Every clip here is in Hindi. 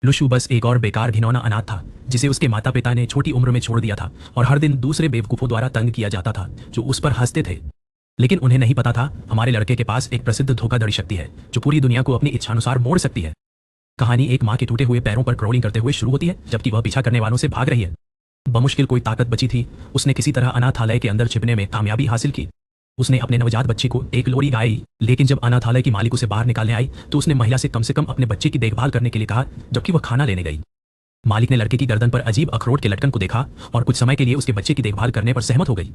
लुशु बस एक और बेकार घिनौना अनाथ था जिसे उसके माता पिता ने छोटी उम्र में छोड़ दिया था और हर दिन दूसरे बेवकूफों द्वारा तंग किया जाता था जो उस पर हंसते थे। लेकिन उन्हें नहीं पता था हमारे लड़के के पास एक प्रसिद्ध धोखाधड़ी शक्ति है जो पूरी दुनिया को अपनी इच्छानुसार मोड़ सकती है। कहानी एक माँ के टूटे हुए पैरों पर क्रोलिंग करते हुए शुरू होती है जबकि वह पीछा करने वालों से भाग रही है। बमुश्किल कोई ताकत बची थी, उसने किसी तरह अनाथालय के अंदर छिपने में कामयाबी हासिल की। उसने अपने नवजात बच्चे को एक लोरी गाई, लेकिन जब अनाथालय की मालिक उसे बाहर निकालने आई तो उसने महिला से कम अपने बच्चे की देखभाल करने के लिए कहा जबकि वह खाना लेने गई। मालिक ने लड़के की गर्दन पर अजीब अखरोट के लटकन को देखा और कुछ समय के लिए उसके बच्चे की देखभाल करने पर सहमत हो गई।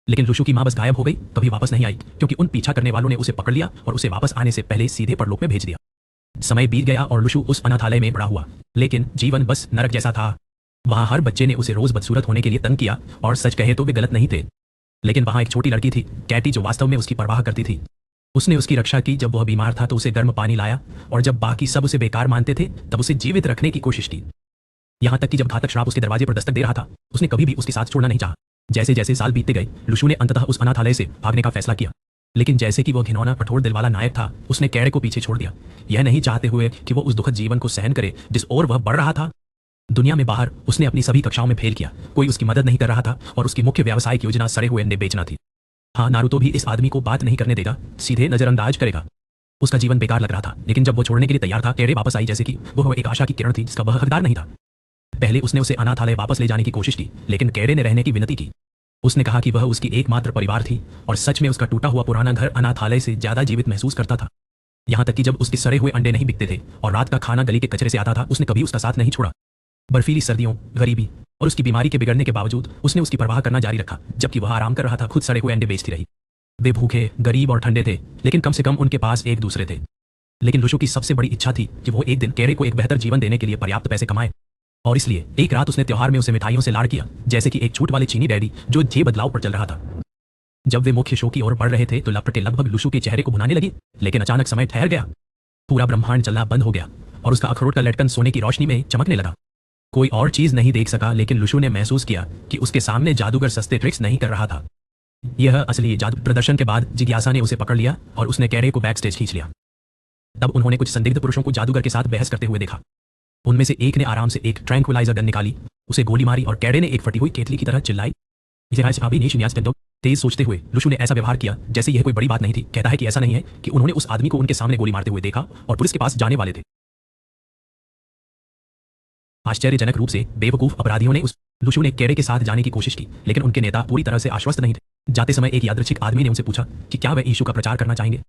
लेकिन लुशु की मां बस गायब हो गई, कभी वापस नहीं आई क्योंकि उन पीछा करने वालों ने उसे पकड़ लिया और उसे वापस आने से पहले सीधे परलोक में भेज दिया। समय बीत गया और लुशु उस अनाथालय में बड़ा हुआ, लेकिन जीवन बस नरक जैसा था। वहां हर बच्चे ने उसे रोज बदसूरत होने के लिए तंग किया और सच कहे तो वे गलत नहीं थे। लेकिन वहां एक छोटी लड़की थी, कैटी, जो वास्तव में उसकी परवाह करती थी। उसने उसकी रक्षा की जब वह बीमार था तो उसे गर्म पानी लाया, और जब बाकी सब उसे बेकार मानते थे तब उसे जीवित रखने की कोशिश की। यहां तक कि जब घातक श्राप उसके दरवाजे पर दस्तक दे रहा था उसने कभी भी उसके साथ छोड़ना नहीं चाहा। जैसे जैसे साल बीतते गए लुशु ने अंततः उस अनाथालय से भागने का फैसला किया। लेकिन जैसे कि वह घिनौना कठोर दिल वाला नायक था, उसने कैड़े को पीछे छोड़ दिया, यह नहीं चाहते हुए कि वह उस दुखद जीवन को सहन करे जिस ओर वह बढ़ रहा था। दुनिया में बाहर उसने अपनी सभी कक्षाओं में फेल किया, कोई उसकी मदद नहीं कर रहा था और उसकी मुख्य व्यावसायिक योजना सड़े हुए अंडे बेचना थी। हाँ, नारुतो भी इस आदमी को बात नहीं करने देगा, सीधे नजरअंदाज करेगा। उसका जीवन बेकार लग रहा था, लेकिन जब वो छोड़ने के लिए तैयार था कैड़े वापस आई जैसे कि वह एक आशा की किरण थी जिसका वह हकदार नहीं था। पहले उसने उसे अनाथालय वापस ले जाने की कोशिश की, लेकिन कैड़े ने रहने की विनती की। उसने कहा कि वह उसकी एकमात्र परिवार थी और सच में उसका टूटा हुआ पुराना घर अनाथालय से ज्यादा जीवित महसूस करता था। यहाँ तक कि जब उसके सड़े हुए अंडे नहीं बिकते थे और रात का खाना गली के कचरे से आता था, उसने कभी उसका साथ नहीं छोड़ा। बर्फीली सर्दियों, गरीबी और उसकी बीमारी के बिगड़ने के बावजूद उसने उसकी परवाह करना जारी रखा। जबकि वह आराम कर रहा था, खुद सड़े हुए अंडे बेचती रही। वे भूखे, गरीब और ठंडे थे, लेकिन कम से कम उनके पास एक दूसरे थे। लेकिन लुशु की सबसे बड़ी इच्छा थी कि वो एक दिन कैड़े को एक बेहतर जीवन देने के लिए पर्याप्त पैसे कमाए, और इसलिए एक रात उसने त्योहार में उसे मिठाइयों से लाड़ किया, जैसे कि एक छूट वाले चीनी डैडी जो जे बदलाव पर चल रहा था। जब वे मुख्य शो की ओर बढ़ रहे थे तो लपटें लगभग लुशु के चेहरे को भुनाने लगी, लेकिन अचानक समय ठहर गया। पूरा ब्रह्मांड चलना बंद हो गया और उसका अखरोट का लटकन सोने की रोशनी में चमकने लगा। कोई और चीज नहीं देख सका, लेकिन लुशु ने महसूस किया कि उसके सामने जादूगर सस्ते ट्रिक्स नहीं कर रहा था। यह असली जादू। प्रदर्शन के बाद जिज्ञासा ने उसे पकड़ लिया और उसने कैड़े को बैक स्टेज खींच लिया। तब उन्होंने कुछ संदिग्ध पुरुषों को जादूगर के साथ बहस करते हुए देखा। उनमें से एक ने आराम से एक ट्रैंक्विलाइजर गन निकाली, उसे गोली मारी और कैड़े ने एक फटी हुई केतली की तरह चिल्लाई। तेज सोचते हुए लुशु ने ऐसा व्यवहार किया जैसे यह कोई बड़ी बात नहीं थी। कहता है कि ऐसा नहीं है कि उन्होंने उस आदमी को उनके सामने गोली मारते हुए देखा और पुलिस के पास जाने वाले थे। आश्चर्यजनक रूप से बेवकूफ अपराधियों ने उस लुशु ने कैड़े के साथ जाने की कोशिश की, लेकिन उनके नेता पूरी तरह से आश्वस्त नहीं थे। जाते समय एक यादृच्छिक आदमी ने उनसे पूछा कि क्या वे यीशु का प्रचार करना चाहेंगे।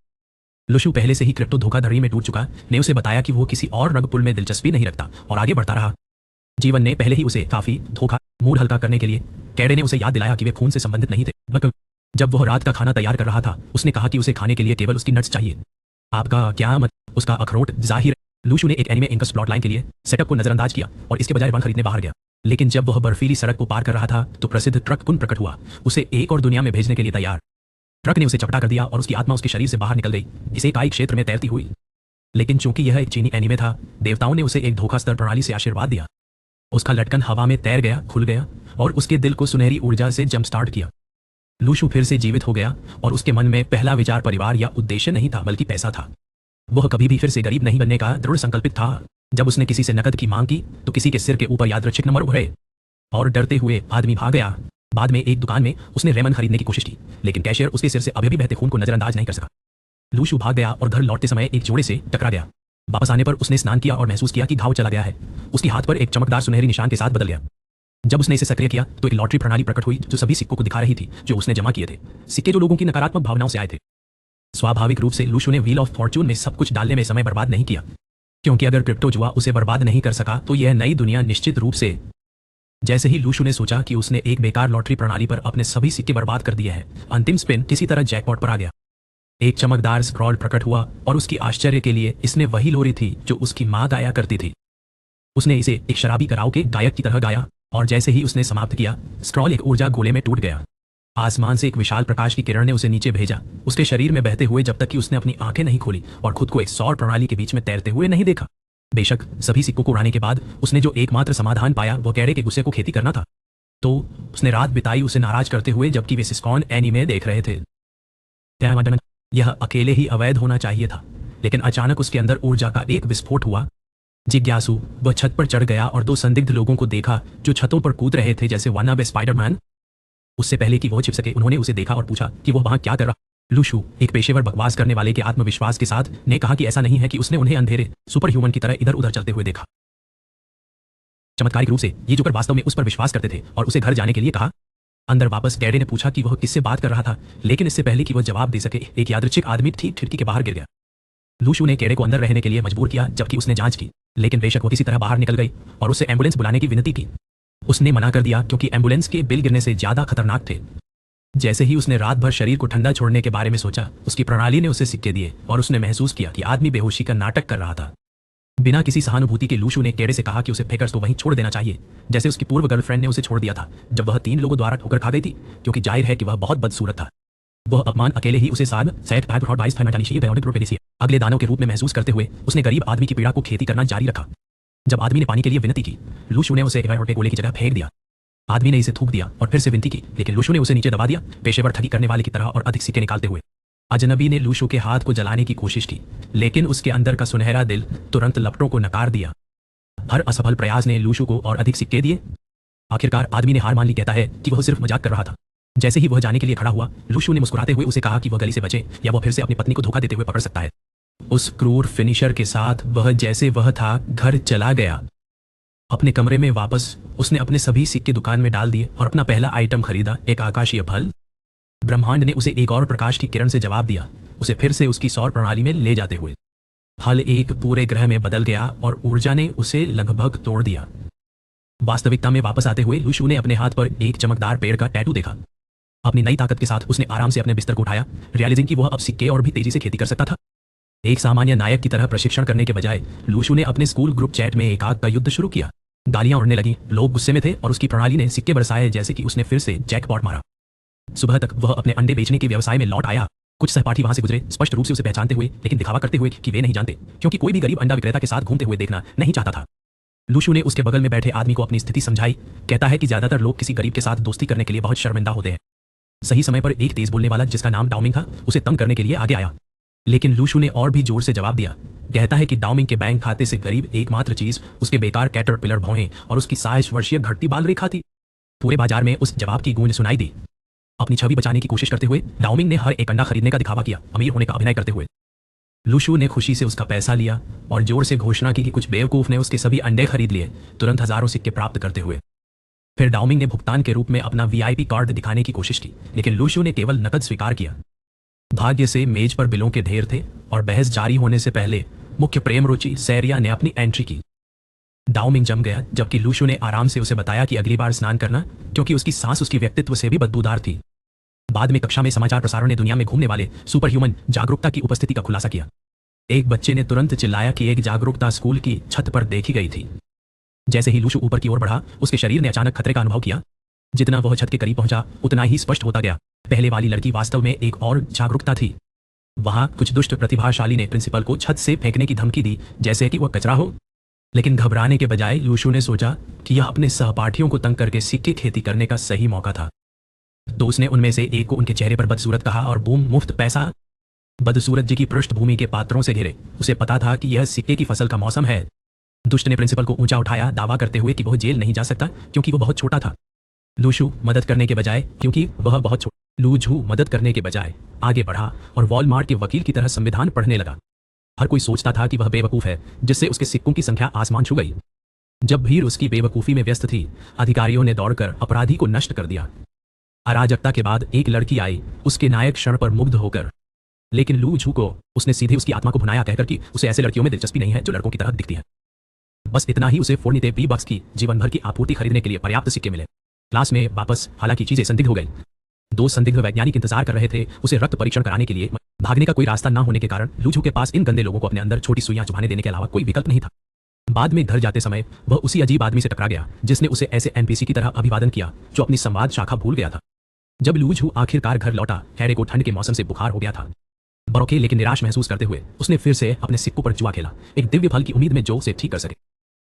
लुशु पहले से ही क्रिप्टो धोखाधड़ी में टूट चुका ने उसे बताया कि वो किसी और रग पुल में दिलचस्पी नहीं रखता और आगे बढ़ता रहा। जीवन ने पहले ही उसे काफी धोखा। मूड हल्का करने के लिए कैड़े ने उसे याद दिलाया कि वे खून से संबंधित नहीं थे। जब वह रात का खाना तैयार कर रहा था उसने कहा कि उसे खाने के लिए केवल उसकी नट्स चाहिए। आपका क्या मत? उसका अखरोट जाहिर। लुशु ने एक एनिमे इंकस प्लॉट लाइन के लिए सेटअप को नजरअंदाज किया और इसके बजाय वन खरीदने बाहर गया। लेकिन जब वह बर्फीली सड़क को पार कर रहा था तो प्रसिद्ध ट्रक पुनः प्रकट हुआ, उसे एक और दुनिया में भेजने के लिए तैयार। ट्रक ने उसे चपटा कर दिया और उसकी आत्मा उसके शरीर से बाहर निकल गई, इसे काई क्षेत्र में तैरती हुई। लेकिन चूंकि यह एक चीनी एनीमे था, देवताओं ने उसे एक धोखा स्तर प्रणाली से आशीर्वाद दिया। उसका लटकन हवा में तैर गया, खुल गया और उसके दिल को सुनहरी ऊर्जा से जंप स्टार्ट किया। लुशु फिर से जीवित हो गया और उसके मन में पहला विचार परिवार या उद्देश्य नहीं था बल्कि पैसा था। वह कभी भी फिर से गरीब नहीं बनने का दृढ़ संकल्पित था। जब उसने किसी से नकद की मांग की तो किसी के सिर के ऊपर यादृच्छिक नंबर उभरे और डरते हुए आदमी भाग गया। बाद में एक दुकान में उसने रेमन खरीदने की कोशिश की, लेकिन कैशियर उसके सिर से अभी भी बहते खून को नजरअंदाज नहीं कर सका। लुशु भाग गया और घर लौटते समय एक जोड़े से टकरा गया। वापस आने पर उसने स्नान किया और महसूस किया कि घाव चला गया है। उसके हाथ पर एक चमकदार सुनहरी निशान के साथ बदल गया। जब उसने इसे सक्रिय किया तो एक लॉटरी प्रणाली प्रकट हुई जो सभी सिक्कों को दिखा रही थी जो उसने जमा किए थे, सिक्के जो लोगों की नकारात्मक भावनाओं से आए थे। स्वाभाविक रूप से लुशु ने व्हील ऑफ फॉर्च्यून में सब कुछ डालने में समय बर्बाद नहीं किया, क्योंकि अगर क्रिप्टो जुआ उसे बर्बाद नहीं कर सका तो यह नई दुनिया निश्चित रूप से। जैसे ही लुशु ने सोचा कि उसने एक बेकार लॉटरी प्रणाली पर अपने सभी सिक्के बर्बाद कर दिए हैं, अंतिम स्पिन किसी तरह जैकपॉट पर आ गया। एक चमकदार स्क्रॉल प्रकट हुआ और उसकी आश्चर्य के लिए इसने वही लोरी थी जो उसकी मां गाया करती थी। उसने इसे एक शराबी कराओके गायक की तरह गाया और जैसे ही उसने समाप्त किया, स्क्रॉल एक ऊर्जा गोले में टूट गया। आसमान से एक विशाल प्रकाश की किरण ने उसे नीचे भेजा, उसके शरीर में बहते हुए, जब तक कि उसने अपनी आंखें नहीं खोली और खुद को एक सौर प्रणाली के बीच में तैरते हुए नहीं देखा। बेशक सभी सिक्कों को उड़ाने के बाद उसने जो एकमात्र समाधान पाया वह कैड़े के गुस्से को खेती करना था, तो उसने रात बिताई उसे नाराज करते हुए जबकि वे सिस्कॉन एनीमे देख रहे थे। यह अकेले ही अवैध होना चाहिए था, लेकिन अचानक उसके अंदर ऊर्जा का एक विस्फोट हुआ जिज्ञासु वह छत पर चढ़ गया और दो संदिग्ध लोगों को देखा जो छतों पर कूद रहे थे जैसे वानाबे स्पाइडरमैन। उससे पहले कि वह छिप सके उन्होंने उसे देखा और पूछा कि वह वहां क्या कर रहा। लूशु, एक पेशेवर बकवास करने वाले के आत्मविश्वास के साथ, ने कहा कि ऐसा नहीं है कि उसने उन्हें अंधेरे सुपर ह्यूमन की तरह इधर उधर चलते हुए देखा। चमत्कारिक रूप से ये जोकर वास्तव में उस पर विश्वास करते थे और उसे घर जाने के लिए कहा। अंदर वापस कैडे ने पूछा कि वह किससे बात कर रहा था, लेकिन इससे पहले कि वह जवाब दे सके एक यादृच्छिक आदमी ठीक खिड़की के बाहर गिर गया। लूशु ने कैडे को अंदर रहने के लिए मजबूर किया जबकि उसने जांच की, लेकिन बेशक वो किसी तरह बाहर निकल गई और उसे एम्बुलेंस बुलाने की विनती की। उसने मना कर दिया क्योंकि एम्बुलेंस के बिल गिरने से ज्यादा खतरनाक थे। जैसे ही उसने रात भर शरीर को ठंडा छोड़ने के बारे में सोचा, उसकी प्रणाली ने उसे सिक्के दिए और उसने महसूस किया कि आदमी बेहोशी का नाटक कर रहा था। बिना किसी सहानुभूति के लूशु ने कैडे से कहा कि उसे फेकर्स को वहीं छोड़ देना चाहिए जैसे उसकी पूर्व गर्लफ्रेंड ने उसे छोड़ दिया था जब वह 3 लोगों द्वारा ठोकर खा गई थी, क्योंकि जाहिर है कि वह बहुत बदसूरत था। वह अपमान अकेले ही उसे अगले दानों के रूप में महसूस करते हुए उसने गरीब आदमी की पीड़ा को खेती करना जारी रखा। जब आदमी ने पानी के लिए विनती की, लूशु ने उसे गोले की जगह फेंक दिया। आदमी ने इसे थूक दिया और फिर से विनती की, लेकिन लूशु ने उसे नीचे दबा दिया, पेशेवर ठगी करने वाले की तरह और अधिक सिक्के निकालते हुए। अजनबी ने लूशु के हाथ को जलाने की कोशिश की, लेकिन उसके अंदर का सुनहरा दिल तुरंत लपटों को नकार दिया। हर असफल प्रयास ने लूशु को और अधिक सिक्के दिए। आखिरकार आदमी ने हार मान ली, कहता है कि वह सिर्फ मजाक कर रहा था। जैसे ही वह जाने के लिए खड़ा हुआ, लूशु ने मुस्कुराते हुए उसे कहा कि वह गली से बचे या वह फिर से अपनी पत्नी को धोखा देते हुए पकड़ सकता है। उस क्रूर फिनिशर के साथ वह जैसे वह था घर चला गया। अपने कमरे में वापस उसने अपने सभी सिक्के दुकान में डाल दिए और अपना पहला आइटम खरीदा, एक आकाशीय फल। ब्रह्मांड ने उसे एक और प्रकाश की किरण से जवाब दिया, उसे फिर से उसकी सौर प्रणाली में ले जाते हुए। फल एक पूरे ग्रह में बदल गया और ऊर्जा ने उसे लगभग तोड़ दिया। वास्तविकता में वापस आते हुए लूशु ने अपने हाथ पर एक चमकदार पेड़ का टैटू देखा। अपनी नई ताकत के साथ उसने आराम से अपने बिस्तर को उठाया, रियलाइजिंग कि वह अब सिक्के और भी तेजी से खेती कर सकता था। एक सामान्य नायक की तरह प्रशिक्षण करने के बजाय लूशु ने अपने स्कूल ग्रुप चैट में एक आग का युद्ध शुरू किया। गालियां उड़ने लगी, लोग गुस्से में थे और उसकी प्रणाली ने सिक्के बरसाए जैसे कि उसने फिर से जैकपॉट मारा। सुबह तक वह अपने अंडे बेचने के व्यवसाय में लौट आया। कुछ सहपाठी वहां से गुजरे, स्पष्ट रूप से उसे पहचानते हुए लेकिन दिखावा करते हुए कि वे नहीं जानते, क्योंकि कोई भी गरीब अंडा विक्रेता के साथ घूमते हुए देखना नहीं चाहता था। लूशु ने उसके बगल में बैठे आदमी को अपनी स्थिति समझाई। कहता है कि ज्यादातर लोग किसी गरीब के साथ दोस्ती करने के लिए बहुत शर्मिंदा होते हैं। सही समय पर एक तेज बोलने वाला जिसका नाम डाउमिंग था उसे तंग करने के लिए आगे आया, लेकिन लूशु ने और भी जोर से जवाब दिया। कहता है कि डाउमिंग के बैंक खाते से करीब एकमात्र चीज उसके बेकार कैटरपिलर भौहें और उसकी 27 वर्षीय घटती बाल रेखा थी। पूरे बाजार में उस जवाब की गूंज सुनाई दी। अपनी छवि बचाने की कोशिश करते हुए डाउमिंग ने हर एक अंडा खरीदने का दिखावा किया, अमीर होने का अभिनय करते हुए। लूशु ने खुशी से उसका पैसा लिया और जोर से घोषणा की कि कुछ बेवकूफ ने उसके सभी अंडे खरीद लिए, तुरंत हजारों सिक्के प्राप्त करते हुए। फिर डाउमिंग ने भुगतान के रूप में अपना वीआईपी कार्ड दिखाने की कोशिश की, लेकिन लूशु ने केवल नकद स्वीकार किया। भाग्य से मेज पर बिलों के ढेर थे और बहस जारी होने से पहले मुख्य प्रेम रुचि सैरिया ने अपनी एंट्री की। डाउमिंग जम गया, जबकि लूशु ने आराम से उसे बताया कि अगली बार स्नान करना, क्योंकि उसकी सांस उसकी व्यक्तित्व से भी बदबूदार थी। बाद में कक्षा में समाचार प्रसारण ने दुनिया में घूमने वाले सुपर ह्यूमन जागरूकता की उपस्थिति का खुलासा किया। एक बच्चे ने तुरंत चिल्लाया कि एक जागरूकता स्कूल की छत पर देखी गई थी। जैसे ही लूशु ऊपर की ओर बढ़ा, उसके शरीर ने अचानक खतरे का अनुभव किया। जितना वह छत के करीब पहुंचा, उतना ही स्पष्ट होता गया, पहले वाली लड़की वास्तव में एक और जागरूकता थी। वहां कुछ दुष्ट प्रतिभाशाली ने प्रिंसिपल को छत से फेंकने की धमकी दी, जैसे कि वह कचरा हो। लेकिन घबराने के बजाय लूशु ने सोचा कि यह अपने सहपाठियों को तंग करके सिक्के खेती करने का सही मौका था। तो उसने उनमें से एक को उनके चेहरे पर बदसूरत कहा और बूम, मुफ्त पैसा। बदसूरत जी की पृष्ठभूमि के पात्रों से घिरे, उसे पता था कि यह सिक्के की फसल का मौसम है। दुष्ट ने प्रिंसिपल को ऊंचा उठाया, दावा करते हुए कि वह जेल नहीं जा सकता क्योंकि वह बहुत छोटा था। लूशु मदद करने के बजाय लूझू मदद करने के बजाय आगे बढ़ा और वॉलमार्ट के वकील की तरह संविधान पढ़ने लगा। हर कोई सोचता था कि वह बेवकूफ है, जिससे उसके सिक्कों की संख्या आसमान छू गई। जब भीड़ उसकी बेवकूफी में व्यस्त थी, अधिकारियों ने दौड़कर अपराधी को नष्ट कर दिया। अराजकता के बाद एक लड़की आई, उसके नायक क्षण पर मुग्ध होकर, लेकिन लूझू को उसने सीधे उसकी आत्मा को भुनाया, कहकर कि उसे ऐसे लड़कियों में दिलचस्पी नहीं है जो लड़कों की तरह दिखती है। बस इतना ही उसे फोर्निते $20 की जीवन भर की आपूर्ति खरीदने के लिए पर्याप्त सिक्के मिले। क्लास में वापस हालांकि चीजें संदिग्ध हो गई। 2 संदिग्ध वैज्ञानिक इंतजार कर रहे थे उसे रक्त परीक्षण कराने के लिए। भागने का कोई रास्ता न होने के कारण लूझू के पास इन गंदे लोगों को अपने अंदर छोटी सुइयां चुभाने देने के अलावा कोई विकल्प नहीं था। बाद में घर जाते समय वह उसी अजीब आदमी से टकरा गया जिसने उसे ऐसे एनपीसी की तरह अभिवादन किया जो अपनी संवाद शाखा भूल गया था। जब लूझू आखिरकार घर लौटा, हैरे को ठंड के मौसम से बुखार हो गया था। बरोके लेकिन निराश महसूस करते हुए उसने फिर से अपने सिक्कों पर जुआ खेला, एक दिव्य फल की उम्मीद में जो उसे ठीक कर सके।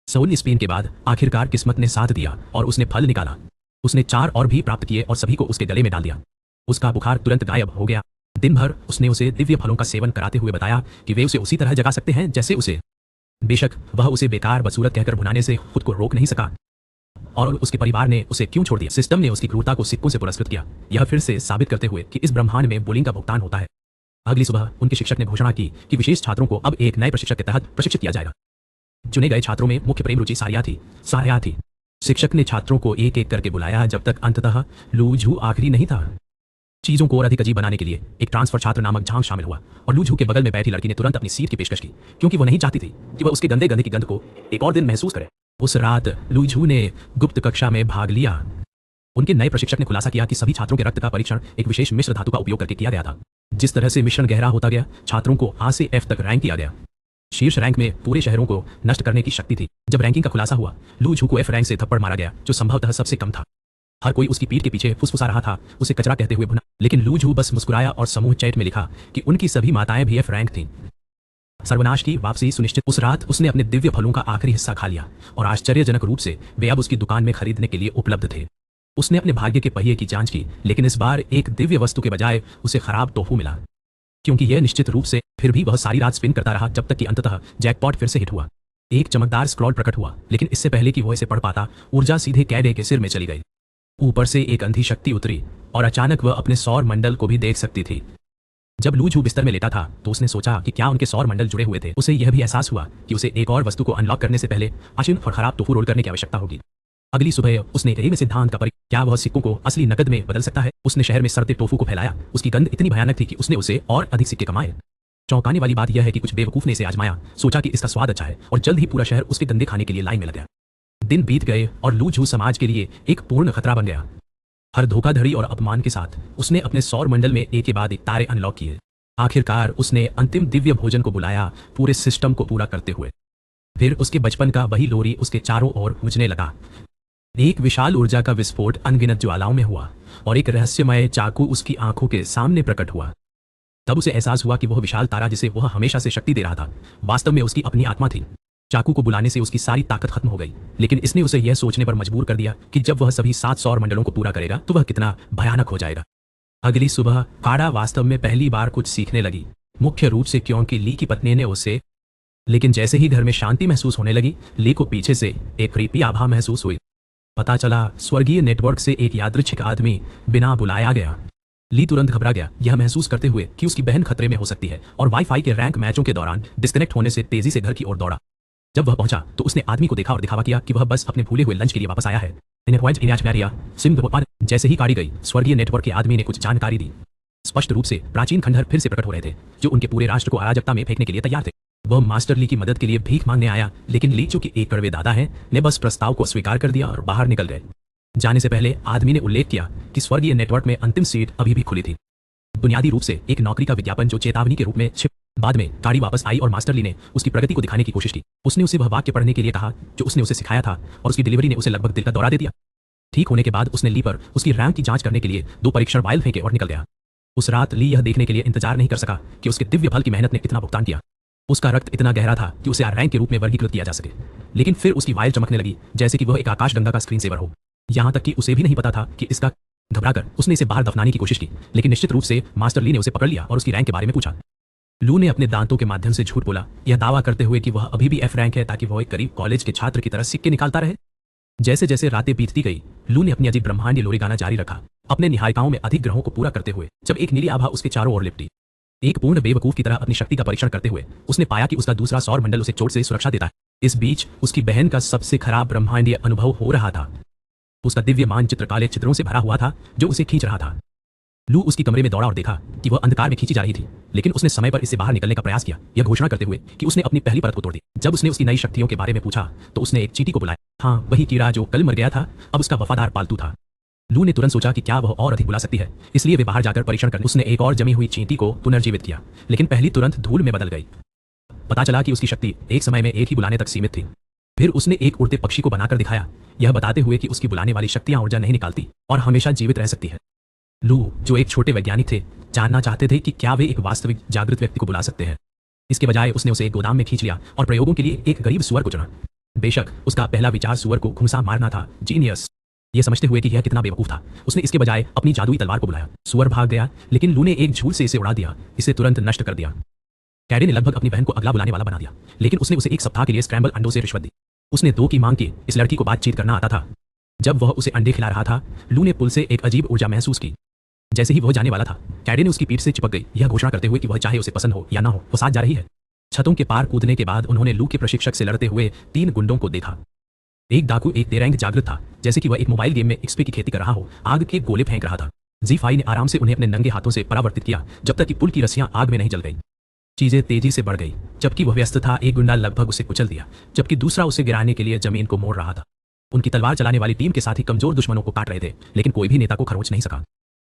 16 स्पिन के बाद आखिरकार किस्मत ने साथ दिया और उसने फल निकाला। उसने 4 और भी प्राप्त किए और सभी को उसके गले में डाल दिया। उसका बुखार तुरंत गायब हो गया। दिन भर उसने उसे दिव्य फलों का सेवन कराते हुए बताया कि वे उसे उसी तरह जगा सकते हैं जैसे उसे बेशक वह उसे बेकार बदसूरत कहकर भुनाने से खुद को रोक नहीं सका और उसके परिवार ने उसे क्यों छोड़ दिया। सिस्टम ने उसकी क्रूरता को सिक्कों से पुरस्कृत किया, यह फिर से साबित करते हुए कि इस ब्रह्मांड में बुलिंग का भुगतान होता है। अगली सुबह उनके शिक्षक ने घोषणा की कि विशेष छात्रों को अब एक नए प्रशिक्षक के तहत प्रशिक्षित किया जाएगा। चुने गए छात्रों में मुख्य प्रेम रुचि साया थी। शिक्षक ने छात्रों को एक एक करके बुलाया जब तक अंततः लू झू आखिरी नहीं था। चीजों को और अधिक अजीब बनाने के लिए एक ट्रांसफर छात्र नामक झांग शामिल हुआ और लू झू के बगल में बैठी लड़की ने तुरंत अपनी सीट की पेशकश की, क्योंकि वह नहीं चाहती थी कि वह उसके गंदे गंदे की गंध को एक और दिन महसूस करे। उस रात लू झू ने गुप्त कक्षा में भाग लिया। उनके नए प्रशिक्षक ने खुलासा किया कि सभी छात्रों के रक्त का परीक्षण एक विशेष मिश्र धातु का उपयोग करके किया गया था। जिस तरह से मिश्रण गहरा होता गया, छात्रों को A से F तक रैंक किया गया। शीर्ष रैंक में पूरे शहरों को नष्ट करने की शक्ति थी। जब रैंकिंग का खुलासा हुआ, लू झू को F रैंक से थप्पड़ मारा गया, जो संभवतः सबसे कम था। हर कोई उसकी पीठ के पीछे फुसफुसा रहा था, उसे कचरा कहते हुए भुना, लेकिन लू झू बस मुस्कुराया और समूह चैट में लिखा कि उनकी सभी माताएं भी F रैंक थीं। सर्वनाश की वापसी सुनिश्चित। उस रात उसने अपने दिव्य फलों का आखिरी हिस्सा खा लिया और आश्चर्यजनक रूप से वे अब उसकी दुकान में खरीदने के लिए उपलब्ध थे। उसने अपने भाग्य के पहिए की जांच की, लेकिन इस बार एक दिव्य वस्तु के बजाय उसे खराब टोफू मिला, क्योंकि यह निश्चित रूप से फिर भी वह सारी रात स्पिन करता रहा जब तक कि अंततः जैकपॉट फिर से हिट हुआ। एक चमकदार स्क्रॉल प्रकट हुआ, लेकिन इससे पहले कि वह इसे पढ़ पाता, ऊर्जा सीधे कैडे के सिर में चली गई। ऊपर से एक अंधी शक्ति उतरी और अचानक वह अपने सौर मंडल को भी देख सकती थी। जब लू झू बिस्तर में लेटा था तो उसने सोचा कि क्या उनके सौर मंडल जुड़े हुए थे। उसे यह भी एहसास हुआ कि उसे एक और वस्तु को अनलॉक करने से पहले अशिन और खराब टोफू रोल करने की आवश्यकता होगी। अगली सुबह उसने रेम सिद्धांत का क्या वह सिक्कों को असली नकद में बदल सकता है। उसने शहर में सड़ते टोफू को फैलाया। उसकी गंध इतनी भयानक थी कि उसने उसे और अधिक सिक्के कमाए। चौंकाने वाली बात यह है कि कुछ बेवकूफ ने इसे आजमाया, सोचा कि इसका स्वाद अच्छा है और जल्द ही पूरा शहर उसके गंदे खाने के लिए लाइन में लग गया। दिन बीत गए और लू झू समाज के लिए एक पूर्ण खतरा बन गया। हर धोखाधड़ी और अपमान के साथ उसने अपने सौर मंडल में एक के बाद एक तारे अनलॉक किए। आखिरकार उसने अंतिम दिव्य भोजन को बुलाया, पूरे सिस्टम को पूरा करते हुए। फिर उसके बचपन का वही लोरी उसके चारों ओर गूंजने लगा। एक विशाल ऊर्जा का विस्फोट अनगिनत ज्वालाओं में हुआ और एक रहस्यमय चाकू उसकी आंखों के सामने प्रकट हुआ। तब उसे एहसास हुआ कि वह विशाल तारा जिसे वह हमेशा से शक्ति दे रहा था, वास्तव में उसकी अपनी आत्मा थी। चाकू को बुलाने से उसकी सारी ताकत खत्म हो गई, लेकिन इसने उसे यह सोचने पर मजबूर कर दिया कि जब वह सभी 7 सौर मंडलों को पूरा करेगा तो वह कितना भयानक हो जाएगा। अगली सुबह काड़ा वास्तव में पहली बार कुछ सीखने लगी, मुख्य रूप से क्योंकि ली की पत्नी ने उसे। लेकिन जैसे ही घर में शांति महसूस होने लगी, ली को पीछे से एक क्रीपी आभा महसूस हुई। पता चला स्वर्गीय नेटवर्क से एक यादृच्छिक आदमी बिना बुलाया गया। ली तुरंत घबरा गया, यह महसूस करते हुए कि उसकी बहन खतरे में हो सकती है, और वाईफाई के रैंक मैचों के दौरान डिस्कनेक्ट होने से तेजी से घर की ओर दौड़ा। जब वह पहुंचा तो उसने आदमी को देखा और दिखावा किया कि वह बस अपने भूले हुए लंच के लिए वापस आया है। जैसे ही काटी गई, स्वर्गीय नेटवर्क के आदमी ने कुछ जानकारी दी। स्पष्ट रूप से प्राचीन खंडहर फिर से प्रकट हो रहे थे, जो उनके पूरे राष्ट्र को अराजकता में फेंकने के लिए तैयार थे। वह मास्टर ली की मदद के लिए भीख मांगने आया, लेकिन ली, जो कि एक कड़वे दादा हैं, ने बस प्रस्ताव को स्वीकार कर दिया और बाहर निकल गए। जाने से पहले आदमी ने उल्लेख किया कि स्वर्गीय नेटवर्क में अंतिम सीट अभी भी खुली थी, बुनियादी रूप से एक नौकरी का विज्ञापन जो चेतावनी के रूप में छिप। बाद में काड़ी वापस आई और मास्टर ली ने उसकी प्रगति को दिखाने की कोशिश की। उसने उसे वह वाक्य पढ़ने के लिए कहा जो उसने उसे सिखाया था, और उसकी डिलीवरी ने उसे लगभग दिल का दौरा दे दिया। ठीक होने के बाद उसने ली पर उसकी रैंक की जांच करने के लिए 2 परीक्षण वाइल फेंके और निकल गया। उस रात ली यह देखने के लिए इंतजार नहीं कर सका कि उसके दिव्य फल की मेहनत ने कितना भुगतान किया। उसका रक्त इतना गहरा था कि उसे रैंक के रूप में वर्गीकृत किया जा सके, लेकिन फिर उसकी वाइल चमकने लगी जैसे कि वह एक आकाशगंगा का स्क्रीन सेवर हो। यहाँ तक कि उसे भी नहीं पता था कि इसका। घबराकर उसने इसे बाहर दफनाने की कोशिश की, लेकिन निश्चित रूप से मास्टर ली ने उसे पकड़ लिया और उसकी रैंक के बारे में पूछा। लू ने अपने दांतों के माध्यम से झूठ बोला, यह दावा करते हुए कि वह अभी भी F रैंक है, ताकि वह एक करीब कॉलेज के छात्र की तरह सिक्के निकालता रहे। जैसे जैसे रातें बीतती गई, लू ने अपनी अजीब ब्रह्मांडीय लोरी गाना जारी रखा, अपने निहारिकाओं में अधिक ग्रहों को पूरा करते हुए। जब एक नीली आभा उसके चारों ओर लिपटी, एक पूर्ण बेवकूफ की तरह अपनी शक्ति का परीक्षण करते हुए, उसने पाया कि उसका दूसरा सौर मंडल उसे चोट से सुरक्षा देता है। इस बीच उसकी बहन का सबसे खराब ब्रह्मांडीय अनुभव हो रहा था। उसका दिव्य मानचित्र काले चित्रों से भरा हुआ था जो उसे खींच रहा था। लू उसकी कमरे में दौड़ा और देखा कि वह अंधकार में खींची जा रही थी, लेकिन उसने समय पर इससे बाहर निकलने का प्रयास किया, यह घोषणा करते हुए कि उसने अपनी पहली परत को तोड़ दिया। जब उसने उसकी नई शक्तियों के बारे में पूछा तो उसने एक चींटी को बुलाया। हाँ, वही कीड़ा जो कल मर गया था, अब उसका वफादार पालतू था। लू ने तुरंत सोचा कि क्या वह और अधिक बुला सकती है, इसलिए वे बाहर जाकर परीक्षण करने। उसने एक और जमी हुई चींटी को पुनर्जीवित किया, लेकिन पहली तुरंत धूल में बदल गई। पता चला कि उसकी शक्ति एक समय में एक ही बुलाने तक सीमित थी। फिर उसने एक उड़ते पक्षी को बनाकर दिखाया, यह बताते हुए कि उसकी बुलाने वाली शक्तियां ऊर्जा नहीं निकालती और हमेशा जीवित रह सकती है। लू, जो एक छोटे वैज्ञानिक थे, जानना चाहते थे कि क्या वे एक वास्तविक जागृत व्यक्ति को बुला सकते हैं। इसके बजाय उसने उसे एक गोदाम में खींच लिया और प्रयोगों के लिए एक गरीब सुअर को चुना। बेशक उसका पहला विचार सुअर को घुसा मारना था, जीनियस। यह समझते हुए कि यह कितना बेवकूफ था, उसने इसके बजाय अपनी जादुई तलवार को बुलाया। सुअर भाग गया, लेकिन लू ने एक झूल से इसे उड़ा दिया, इसे तुरंत नष्ट कर दिया। कैडे ने लगभग अपनी बहन को अगला बुलाने वाला बना दिया, लेकिन उसने उसे एक सप्ताह के लिए स्क्रैम्बल अंडों से रिश्वत दी। उसने 2 की मांग की। इस लड़की को बातचीत करना आता था। जब वह उसे अंडे खिला रहा था, लू ने पुल से एक अजीब ऊर्जा महसूस की। जैसे ही वह जाने वाला था, कैडे ने उसकी पीठ से चिपक गई, यह घोषणा करते हुए कि वह चाहे उसे पसंद हो या ना हो, वो साथ जा रही है। छतों के पार कूदने के बाद उन्होंने लू के प्रशिक्षक से लड़ते हुए 3 गुंडों को देखा। एक डाकू एक तेरंग जागृत था, जैसे कि वह एक मोबाइल गेम में एक्सपी की खेती कर रहा हो, आग के गोले फेंक रहा था। जी5 ने आराम से उन्हें अपने नंगे हाथों से परावर्तित किया जब तक कि पुल की रस्सियां आग में नहीं जल गई। चीजें तेजी से बढ़ गई। जबकि वह व्यस्त था, एक गुंडा लगभग उसे कुचल दिया, जबकि दूसरा उसे गिराने के लिए जमीन को मोड़ रहा था। उनकी तलवार चलाने वाली टीम के साथ ही कमजोर दुश्मनों को काट रहे थे, लेकिन कोई भी नेता को खरोच नहीं सका।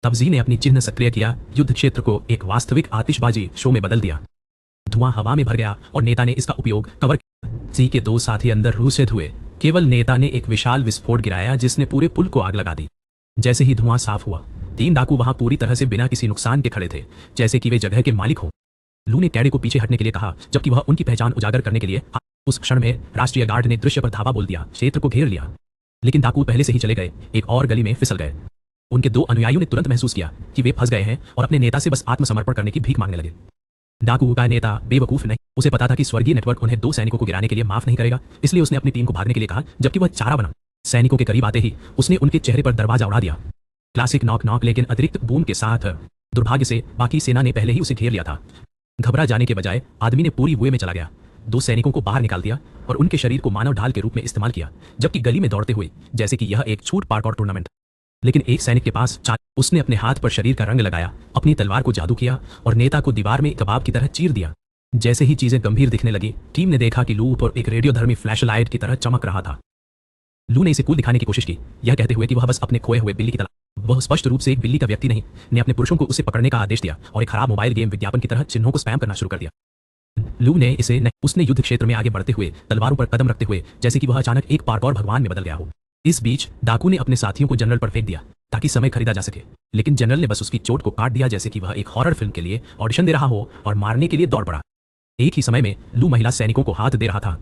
तब जी ने अपनी चिन्ह सक्रिय किया, युद्ध क्षेत्र को एक वास्तविक आतिशबाजी शो में बदल दिया। धुआं हवा में भर गया और नेता ने इसका उपयोग कवर किया। जी के 2 साथी अंदर रूसित हुए। केवल नेता ने एक विशाल विस्फोट गिराया जिसने पूरे पुल को आग लगा दी। जैसे ही धुआं साफ हुआ, 3 डाकू वहां पूरी तरह से बिना किसी नुकसान के खड़े थे, जैसे कि वे जगह के मालिक हों। लू ने कैडे को पीछे हटने के लिए कहा, जबकि वह उनकी पहचान उजागर करने के लिए। उस क्षण में राष्ट्रीय गार्ड ने दृश्य पर धावा बोल दिया, क्षेत्र को घेर लिया। लेकिन डाकू पहले से ही चले गए, एक और गली में फिसल गए। उनके 2 अनुयायियों ने तुरंत महसूस किया कि वे फंस गए हैं और अपने नेता से बस आत्मसमर्पण करने की भीख मांगने लगे। डाकू का नेता बेवकूफ नहीं, उसे पता था कि स्वर्गीय नेटवर्क उन्हें 2 सैनिकों को गिराने के लिए माफ नहीं करेगा, इसलिए उसने अपनी टीम को भागने के लिए कहा, जबकि वह चारा बना। सैनिकों के करीब आते ही उसने उनके चेहरे पर दरवाजा उड़ा दिया। क्लासिक नॉक नॉक, लेकिन अतिरिक्त बूम के साथ। दुर्भाग्य से बाकी सेना ने पहले ही उसे घेर लिया था। घबरा जाने के बजाय आदमी ने पूरी बुए में चला गया, 2 सैनिकों को बाहर निकाल दिया और उनके शरीर को मानव ढाल के रूप में इस्तेमाल किया, जबकि गली में दौड़ते हुए जैसे कि यह एक छूट पार्कोर टूर्नामेंट। लेकिन एक सैनिक के पास उसने अपने हाथ पर शरीर का रंग लगाया, अपनी तलवार को जादू किया और नेता को दीवार में कबाब की तरह चीर दिया। जैसे ही चीजें गंभीर दिखने लगी, टीम ने देखा कि लू पर एक रेडियोधर्मी फ्लैशलाइट की तरह चमक रहा था। लू ने इसे कूल दिखाने की कोशिश की, यह कहते हुए कि वह बस अपने खोए हुए बिल्ली की तरह। वह स्पष्ट रूप से एक बिल्ली का व्यक्ति नहीं, ने अपने पुरुषों को उसे पकड़ने का आदेश दिया और एक खराब मोबाइल गेम विज्ञापन की तरह चिन्हों को स्पैम करना शुरू कर दिया। लू ने इसे नहीं, उसने युद्ध क्षेत्र में आगे बढ़ते हुए तलवारों पर कदम रखते हुए जैसे कि वह अचानक एक पार्कोर भगवान में बदल गया हो। इस बीच डाकू ने अपने साथियों को जनरल पर फेंक दिया ताकि समय खरीदा जा सके, लेकिन जनरल ने बस उसकी चोट को काट दिया, जैसे कि वह एक हॉरर फिल्म के लिए ऑडिशन दे रहा हो और मारने के लिए दौड़ पड़ा। एक ही समय में लू महिला सैनिकों को हाथ दे रहा था।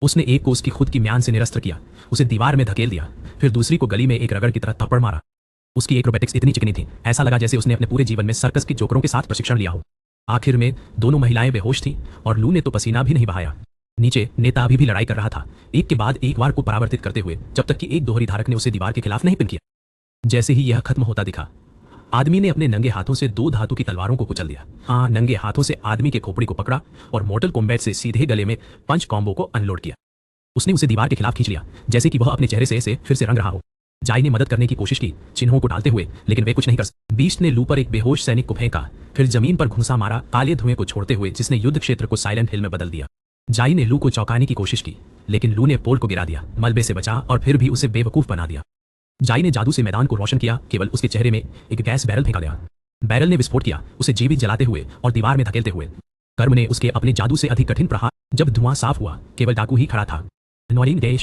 उसने एक को उसकी खुद की म्यान से निरस्त किया, उसे दीवार में धकेल दिया, फिर दूसरी को गली में एक रगड़ की तरह थप्पड़ मारा। उसकी एक्रोबैटिक्स इतनी चिकनी थी, ऐसा लगा जैसे उसने अपने पूरे जीवन में सर्कस के जोकरों के साथ प्रशिक्षण लिया हो। आखिर में दोनों महिलाएं बेहोश थीं और लू ने तो पसीना भी नहीं बहाया। नीचे नेता अभी भी लड़ाई कर रहा था, एक के बाद एक वार को परावर्तित करते हुए, जब तक कि एक दोहरी धारक ने उसे दीवार के खिलाफ नहीं पिन किया। जैसे ही यह खत्म होता दिखा, आदमी ने अपने नंगे हाथों से 2 धातु की तलवारों को कुचल दिया। हाँ, नंगे हाथों से आदमी के खोपड़ी को पकड़ा और मोर्टल कॉम्बैट से सीधे गले में पंच कॉम्बो को अनलोड किया। उसने उसे दीवार के खिलाफ खींच लिया, जैसे कि वह अपने चेहरे से फिर से रंग रहा हो। जाई ने मदद करने की कोशिश की, चिन्हों को डालते हुए, लेकिन वे कुछ नहीं कर सके। बीस्ट ने लू पर एक बेहोश सैनिक को फेंका, फिर जमीन पर घुसा मारा, काले धुएं को छोड़ते हुए, जिसने युद्ध क्षेत्र को साइलेंट हिल में बदल दिया। जाई ने लू को चौंकाने की कोशिश की, लेकिन लू ने पोल को गिरा दिया, मलबे से बचा और फिर भी उसे बेवकूफ बना दिया। जाई ने जादू से मैदान को रोशन किया, केवल उसके चेहरे में एक गैस बैरल फेंका गया। बैरल ने विस्फोट किया, उसे जीवित जलाते हुए और दीवार में धकेलते हुए। कर्म ने उसके अपने जादू से अधिक कठिन प्रहार। जब धुआं साफ हुआ, केवल डाकू ही खड़ा था। नॉलिंग देश